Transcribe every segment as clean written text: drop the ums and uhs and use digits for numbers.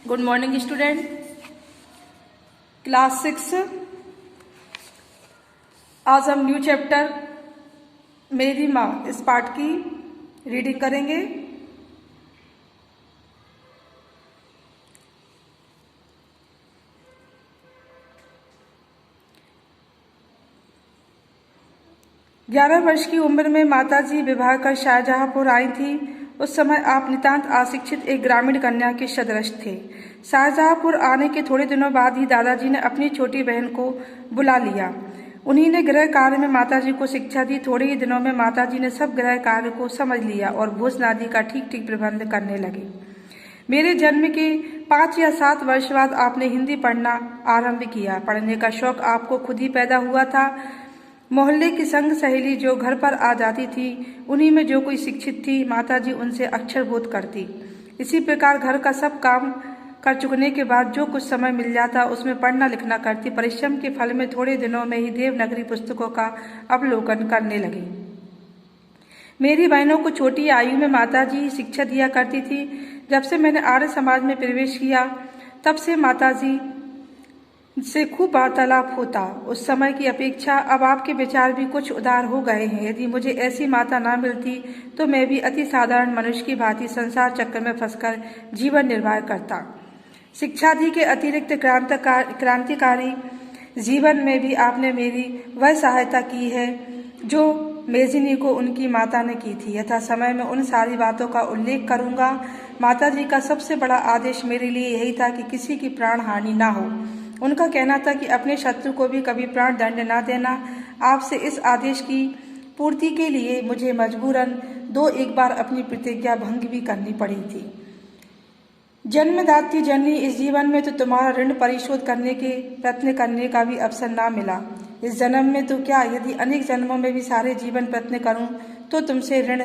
Good morning student. Class 6 आज हम new chapter मेरी माँ इस पाठ की रीडिंग करेंगे। ग्यारह वर्ष की उम्र में माताजी विवाह कर शाहजहांपुर आई थी। उस समय आप नितांत अशिक्षित एक ग्रामीण कन्या के सदृश थे। शाहजहांपुर आने के थोड़े दिनों बाद ही दादाजी ने अपनी छोटी बहन को बुला लिया। उन्हीं ने गृह कार्य में माताजी को शिक्षा दी। थोड़े ही दिनों में माताजी ने सब गृह कार्य को समझ लिया और भोजन आदि का ठीक ठीक प्रबंध करने लगी। मेरे जन्म के 5 या 7 वर्ष बाद आपने हिंदी पढ़ना आरंभ किया। पढ़ने का शौक आपको खुद ही पैदा हुआ था। मोहल्ले की संग सहेली जो घर पर आ जाती थी, उन्हीं में जो कोई शिक्षित थी, माताजी उनसे अक्षर बोध करती। इसी प्रकार घर का सब काम कर चुकने के बाद जो कुछ समय मिल जाता उसमें पढ़ना लिखना करती। परिश्रम के फल में थोड़े दिनों में ही देवनागरी पुस्तकों का अवलोकन करने लगी। मेरी बहनों को छोटी आयु में माताजी शिक्षा दिया करती थी। जब से मैंने आर्य समाज में प्रवेश किया तब से माताजी से खूब वार्तालाप होता। उस समय की अपेक्षा अब आपके विचार भी कुछ उदार हो गए हैं। यदि मुझे ऐसी माता ना मिलती तो मैं भी अति साधारण मनुष्य की भांति संसार चक्र में फंसकर जीवन निर्वाह करता। शिक्षादि के अतिरिक्त क्रांतिकारी जीवन में भी आपने मेरी वह सहायता की है जो मेजिनी को उनकी माता ने की थी। यथा समय में उन सारी बातों का उल्लेख करूंगा। माताजी का सबसे बड़ा आदेश मेरे लिए यही था कि किसी की प्राण हानि ना हो। उनका कहना था कि अपने शत्रु को भी कभी प्राण दंड ना देना। आपसे इस आदेश की पूर्ति के लिए मुझे मजबूरन 2-1 बार अपनी प्रतिज्ञा भंग भी करनी पड़ी थी। जन्मदात्री जननी, इस जीवन में तो तुम्हारा ऋण परिशोध करने के प्रयत्न करने का भी अवसर ना मिला। इस जन्म में तो क्या, यदि अनेक जन्मों में भी सारे जीवन प्रयत्न करूं तो तुमसे ऋण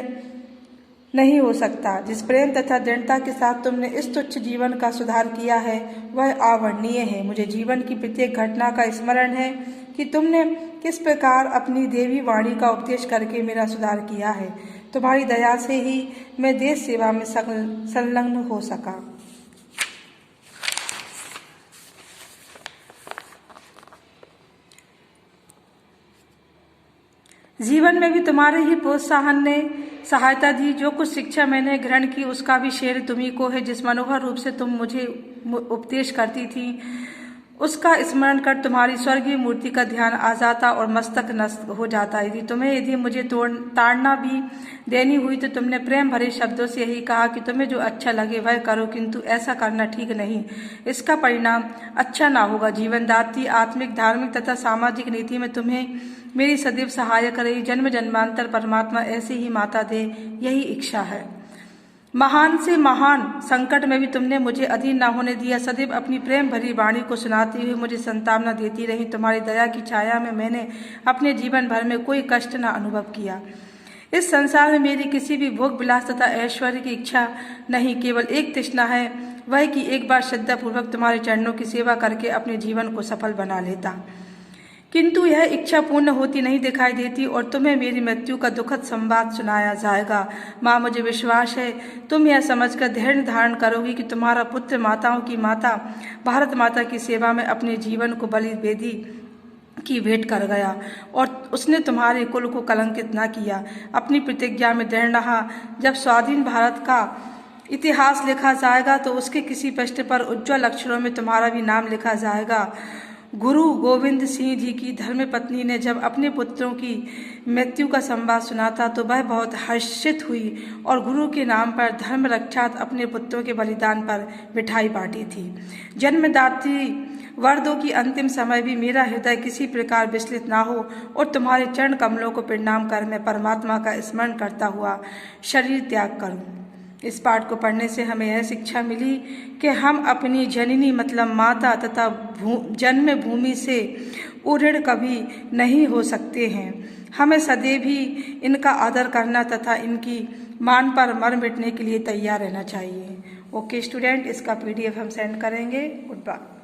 नहीं हो सकता। जिस प्रेम तथा दृढ़ता के साथ तुमने इस तुच्छ जीवन का सुधार किया है वह अवर्णनीय है। मुझे जीवन की प्रत्येक घटना का स्मरण है कि तुमने किस प्रकार अपनी देवी वाणी का उपदेश करके मेरा सुधार किया है। तुम्हारी दया से ही मैं देश सेवा में संलग्न हो सका। जीवन में भी तुम्हारे ही प्रोत्साहन ने सहायता दी। जो कुछ शिक्षा मैंने ग्रहण की उसका भी श्रेय तुम्ही को है। जिस मनोहर रूप से तुम मुझे उपदेश करती थी उसका स्मरण कर तुम्हारी स्वर्गीय मूर्ति का ध्यान आ जाता और मस्तक नष्ट हो जाता। यदि मुझे ताड़ना भी देनी हुई तो तुमने प्रेम भरे शब्दों से यही कहा कि तुम्हें जो अच्छा लगे वह करो, किंतु ऐसा करना ठीक नहीं, इसका परिणाम अच्छा ना होगा। जीवनदात्री आत्मिक, धार्मिक तथा सामाजिक नीति में तुम्हें मेरी सदैव सहायक रही। जन्म जन्मांतर परमात्मा ऐसी ही माता दे, यही इच्छा है। महान से महान संकट में भी तुमने मुझे अधीन न होने दिया। सदैव अपनी प्रेम भरी वाणी को सुनाती हुई मुझे संतावना देती रही। तुम्हारी दया की छाया में मैंने अपने जीवन भर में कोई कष्ट न अनुभव किया। इस संसार में मेरी किसी भी भोग विलास तथा ऐश्वर्य की इच्छा नहीं, केवल एक तृष्णा है, वह कि एक बार श्रद्धापूर्वक तुम्हारे चरणों की सेवा करके अपने जीवन को सफल बना लेता। किंतु यह इच्छा पूर्ण होती नहीं दिखाई देती और तुम्हें मेरी मृत्यु का दुखद संवाद सुनाया जाएगा। माँ, मुझे विश्वास है तुम यह समझकर धैर्य धारण करोगी कि तुम्हारा पुत्र माताओं की माता भारत माता की सेवा में अपने जीवन को बलि वेदी की भेंट कर गया और उसने तुम्हारे कुल को कलंकित न किया। अपनी प्रतिज्ञा में दृढ़ रहा। जब स्वाधीन भारत का इतिहास लिखा जाएगा तो उसके किसी पृष्ठ पर उज्ज्वल अक्षरों में तुम्हारा भी नाम लिखा जाएगा। गुरु गोविंद सिंह जी की धर्मपत्नी ने जब अपने पुत्रों की मृत्यु का संवाद सुना था तो वह बहुत हर्षित हुई और गुरु के नाम पर धर्म रक्षात अपने पुत्रों के बलिदान पर मिठाई बांटी थी। जन्मदात्री वर्दों की अंतिम समय भी मेरा हृदय किसी प्रकार विचलित ना हो और तुम्हारे चरण कमलों को प्रणाम कर मैं परमात्मा का स्मरण करता हुआ शरीर त्याग करूं। इस पाठ को पढ़ने से हमें यह शिक्षा मिली कि हम अपनी जननी मतलब माता तथा जन्म भूमि से उऋण कभी नहीं हो सकते हैं। हमें सदैव ही इनका आदर करना तथा इनकी मान पर मर मिटने के लिए तैयार रहना चाहिए। ओके स्टूडेंट, इसका PDF हम सेंड करेंगे। Good bye.